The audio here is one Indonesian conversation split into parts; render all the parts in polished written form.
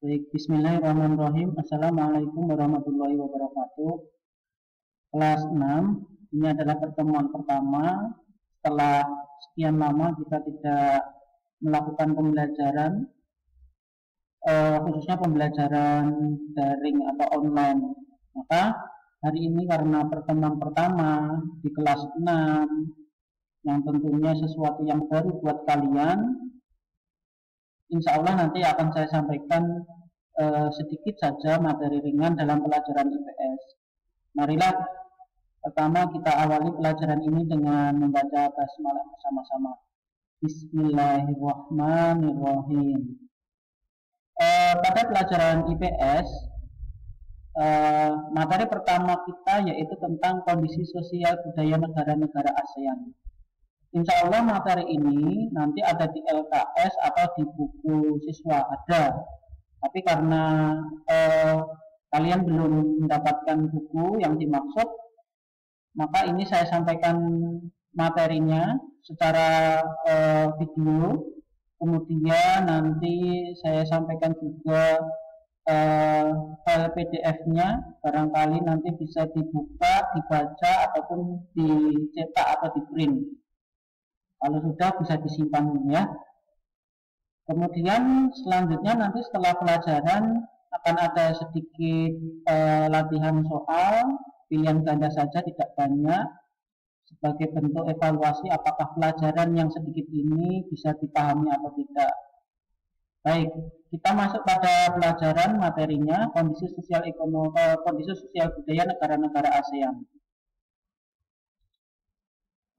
Baik, bismillahirrahmanirrahim. Assalamualaikum warahmatullahi wabarakatuh. Kelas 6, ini adalah pertemuan pertama setelah sekian lama kita tidak melakukan pembelajaran, khususnya pembelajaran daring atau online. Maka hari ini karena pertemuan pertama di kelas 6 yang tentunya sesuatu yang baru buat kalian, insya Allah nanti akan saya sampaikan sedikit saja materi ringan dalam pelajaran IPS. Marilah pertama kita awali pelajaran ini dengan membaca basmalah bersama-sama. Bismillahirrahmanirrahim. Pada pelajaran IPS, materi pertama kita yaitu tentang kondisi sosial budaya negara-negara ASEAN. Insya Allah materi ini nanti ada di LKS atau di buku siswa ada. Tapi karena kalian belum mendapatkan buku yang dimaksud, maka ini saya sampaikan materinya secara video. Kemudian nanti saya sampaikan juga file PDF-nya, barangkali nanti bisa dibuka, dibaca, ataupun dicetak atau di print. Kalau sudah bisa disimpan ya. Kemudian selanjutnya nanti setelah pelajaran akan ada sedikit latihan soal, pilihan ganda saja tidak banyak, sebagai bentuk evaluasi apakah pelajaran yang sedikit ini bisa dipahami atau tidak. Baik, kita masuk pada pelajaran materinya kondisi sosial budaya negara-negara ASEAN.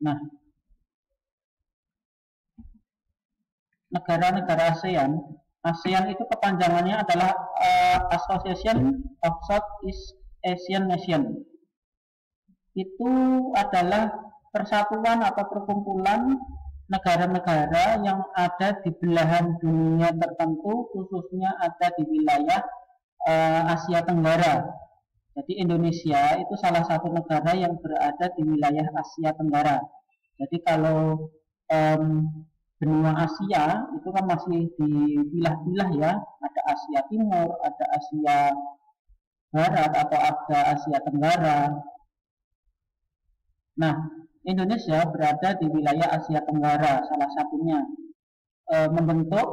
Nah, negara-negara ASEAN itu kepanjangannya adalah Association of Southeast Asian Nations. Itu adalah persatuan atau perkumpulan negara-negara yang ada di belahan dunia tertentu, khususnya ada di wilayah Asia Tenggara. Jadi Indonesia itu salah satu negara yang berada di wilayah Asia Tenggara. Jadi kalau benua Asia itu kan masih dipilah-pilah ya, ada Asia Timur, ada Asia Barat atau ada Asia Tenggara. Nah, Indonesia berada di wilayah Asia Tenggara salah satunya, membentuk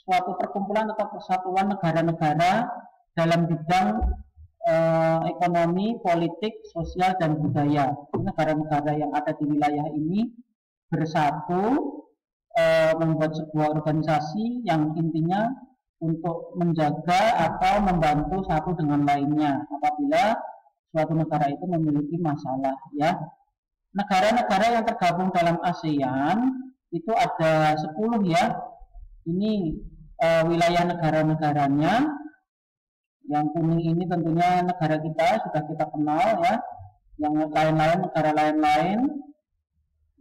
suatu perkumpulan atau persatuan negara-negara dalam bidang ekonomi, politik, sosial, dan budaya. Negara-negara yang ada di wilayah ini bersatu membuat sebuah organisasi yang intinya untuk menjaga atau membantu satu dengan lainnya apabila suatu negara itu memiliki masalah ya. Negara-negara yang tergabung dalam ASEAN itu ada 10 ya. Ini wilayah negara-negaranya. Yang kuning ini tentunya negara kita sudah kita kenal ya. Yang lain-lain negara lain-lain.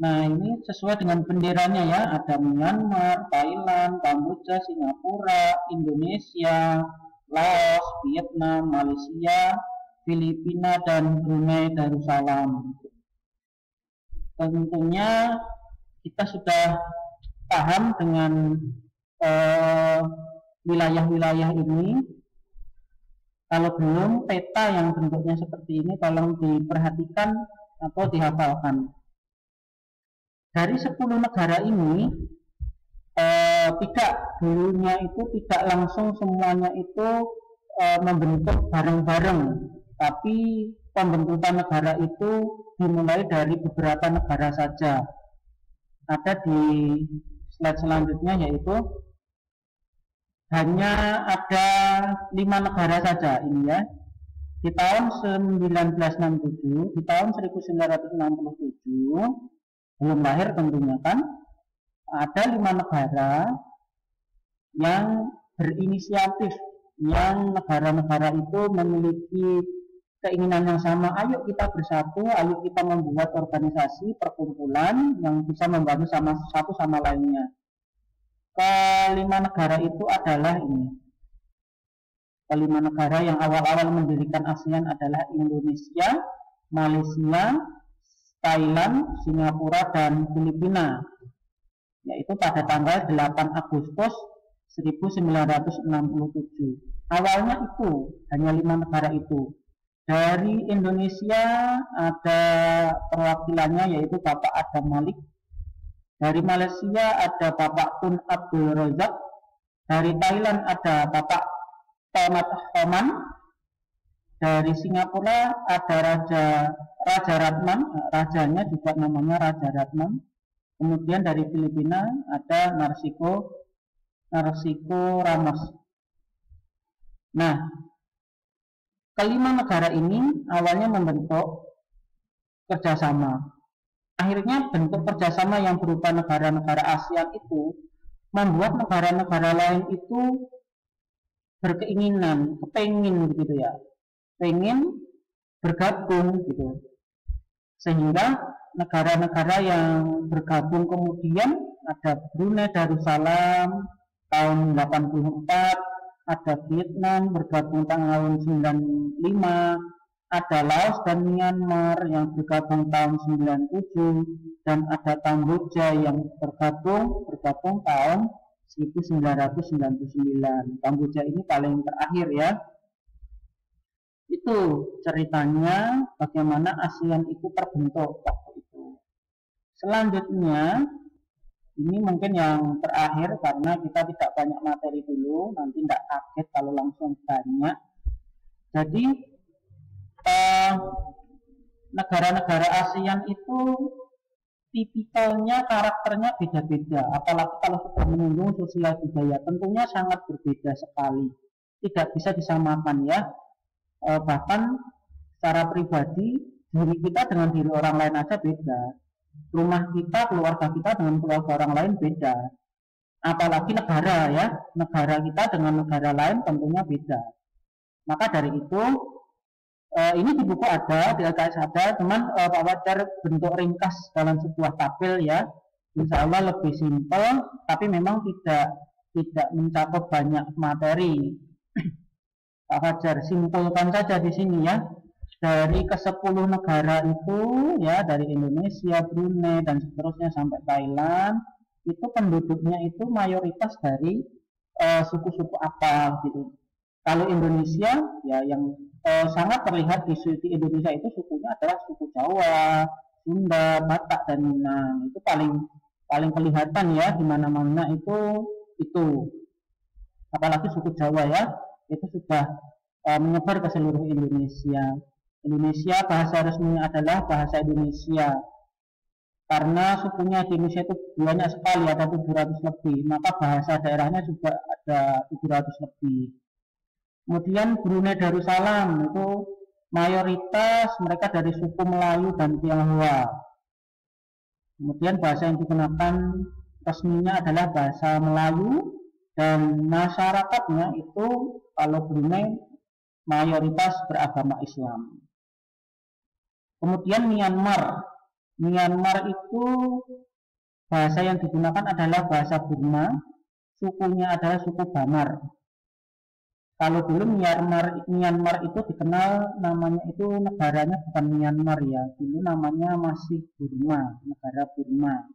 Nah, ini sesuai dengan benderanya ya, ada Myanmar, Thailand, Kamboja, Singapura, Indonesia, Laos, Vietnam, Malaysia, Filipina, dan Brunei Darussalam. Tentunya kita sudah paham dengan wilayah-wilayah ini. Kalau belum, peta yang bentuknya seperti ini tolong diperhatikan atau dihafalkan. Dari 10 negara ini dulunya itu tidak langsung semuanya itu membentuk bareng-bareng, tapi pembentukan negara itu dimulai dari beberapa negara saja. Ada di slide selanjutnya yaitu hanya ada 5 negara saja ini ya. Di tahun 1967, di tahun 1967 belum lahir tentunya kan, ada 5 negara yang berinisiatif, yang negara-negara itu memiliki keinginan yang sama. Ayo kita bersatu, ayo kita membuat organisasi perkumpulan yang bisa membantu satu sama lainnya. Kelima negara itu adalah ini. Kelima negara yang awal-awal mendirikan ASEAN adalah Indonesia, Malaysia, Thailand, Singapura, dan Filipina, yaitu pada tanggal 8 Agustus 1967. Awalnya itu hanya 5 negara itu. Dari Indonesia ada perwakilannya yaitu Bapak Adam Malik. Dari Malaysia ada Bapak Tun Abdul Razak. Dari Thailand ada Bapak Thomas Homan. Dari Singapura ada Raja Ratman, rajanya juga namanya Raja Ratman. Kemudian dari Filipina ada Narsiko Ramos. Nah, kelima negara ini awalnya membentuk kerjasama. Akhirnya bentuk kerjasama yang berupa negara-negara ASEAN itu membuat negara-negara lain itu berkeinginan, kepengin gitu ya, pengen bergabung gitu. Sehingga negara-negara yang bergabung kemudian ada Brunei Darussalam tahun 84, ada Vietnam bergabung tahun 95, ada Laos dan Myanmar yang bergabung tahun 97, dan ada Kamboja yang bergabung tahun 1999. Kamboja ini paling terakhir ya. Itu ceritanya bagaimana ASEAN itu terbentuk waktu itu. Selanjutnya, ini mungkin yang terakhir karena kita tidak banyak materi dulu, nanti tidak kaget kalau langsung banyak. Jadi negara-negara ASEAN itu tipikalnya, karakternya beda-beda. Apalagi kalau sudah menyinggung sosial budaya, tentunya sangat berbeda sekali. Tidak bisa disamakan ya. Bahkan secara pribadi diri kita dengan diri orang lain aja beda, rumah kita, keluarga kita dengan keluarga orang lain beda, apalagi negara ya, negara kita dengan negara lain tentunya beda. Maka dari itu ini di buku ada, di LKS ada, teman Pak Fajar bentuk ringkas dalam sebuah tabel ya, insya Allah lebih simpel, tapi memang tidak mencakup banyak materi. Pak Fajar simpulkan saja di sini ya, dari ke-10 negara itu ya, dari Indonesia, Brunei dan seterusnya sampai Thailand, itu penduduknya itu mayoritas dari suku-suku apa gitu. Kalau Indonesia ya yang sangat terlihat di Indonesia itu sukunya adalah suku Jawa, Sunda, Batak dan Minang. Itu paling kelihatan ya di mana-mana itu. Apalagi suku Jawa ya, itu sudah menyebar ke seluruh Indonesia. Indonesia bahasa resminya adalah bahasa Indonesia. Karena sukunya di Indonesia itu banyak sekali, ada 700 lebih, maka bahasa daerahnya juga ada 700 lebih. Kemudian Brunei Darussalam itu mayoritas mereka dari suku Melayu dan Tionghoa. Kemudian bahasa yang digunakan resminya adalah bahasa Melayu, dan masyarakatnya itu kalau Brunei mayoritas beragama Islam. Kemudian Myanmar itu bahasa yang digunakan adalah bahasa Burma, sukunya adalah suku Bamar. Kalau dulu Myanmar itu dikenal namanya itu negaranya bukan Myanmar ya, dulu namanya masih Burma, negara Burma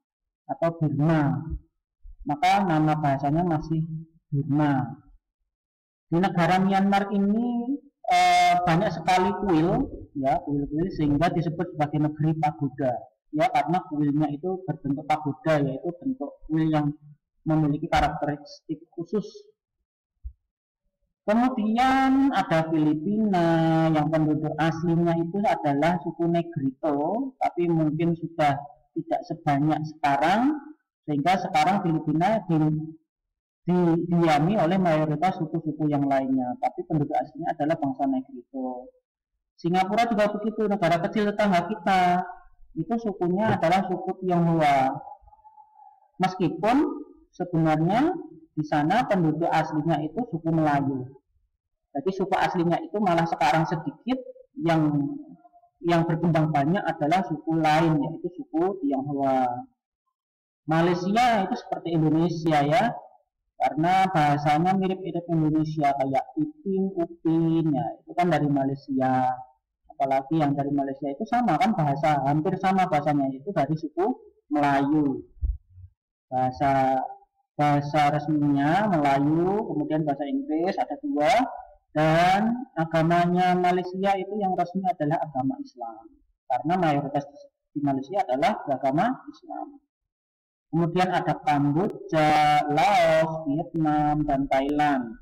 atau Burma. Maka nama bahasanya masih Burma. Di negara Myanmar ini banyak sekali kuil sehingga disebut sebagai negeri pagoda ya, karena kuilnya itu berbentuk pagoda, yaitu bentuk kuil yang memiliki karakteristik khusus. Kemudian ada Filipina yang penduduk aslinya itu adalah suku Negrito, tapi mungkin sudah tidak sebanyak sekarang, sehingga sekarang Filipina didiami oleh mayoritas suku-suku yang lainnya, tapi penduduk aslinya adalah bangsa Negrito. Singapura juga begitu, negara kecil tetangga kita, itu sukunya adalah suku Tionghoa. Meskipun sebenarnya di sana penduduk aslinya itu suku Melayu. Jadi suku aslinya itu malah sekarang sedikit, yang berkembang banyak adalah suku lain, yaitu suku Tionghoa. Malaysia itu seperti Indonesia ya, karena bahasanya mirip-mirip Indonesia, kayak Ipin, Upin ya, itu kan dari Malaysia. Apalagi yang dari Malaysia itu sama kan, bahasa hampir sama bahasanya, itu dari suku Melayu. Bahasa bahasa resminya Melayu, kemudian bahasa Inggris ada 2, dan agamanya Malaysia itu yang resmi adalah agama Islam, karena mayoritas di Malaysia adalah beragama Islam. Kemudian ada Kamboja, Laos, Vietnam, dan Thailand.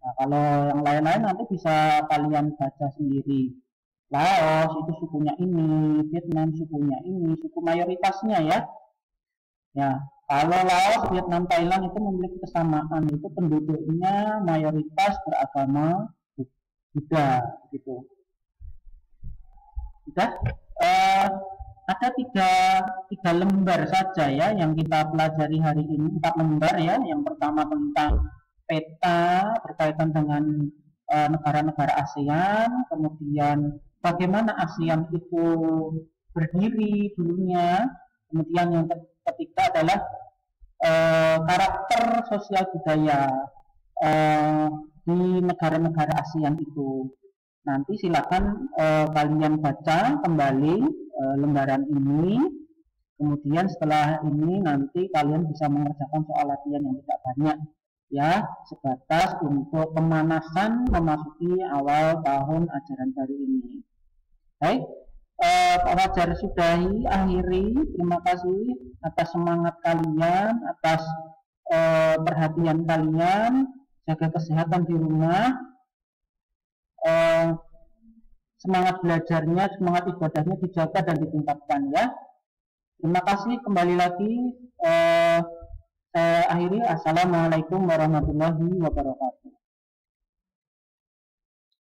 Nah, kalau yang lain-lain nanti bisa kalian baca sendiri. Laos itu sukunya ini, Vietnam sukunya ini, suku mayoritasnya ya. Ya, kalau Laos, Vietnam, Thailand itu memiliki kesamaan, itu penduduknya mayoritas beragama Buddha, gitu. Sudah, ada tiga lembar saja ya yang kita pelajari hari ini, 4 lembar ya. Yang pertama tentang peta berkaitan dengan negara-negara ASEAN, kemudian bagaimana ASEAN itu berdiri dulunya, kemudian yang ketiga adalah karakter sosial budaya di negara-negara ASEAN itu. Nanti silakan kalian baca kembali lembaran ini, kemudian setelah ini nanti kalian bisa mengerjakan soal latihan yang tidak banyak ya, sebatas untuk pemanasan memasuki awal tahun ajaran baru ini. Baik, Pak Fajar sudahi, akhiri. Terima kasih atas semangat kalian, atas perhatian kalian, jaga kesehatan di rumah, semangat belajarnya, semangat ibadahnya dijaga dan ditingkatkan ya. Terima kasih, kembali lagi saya akhiri. Assalamualaikum warahmatullahi wabarakatuh.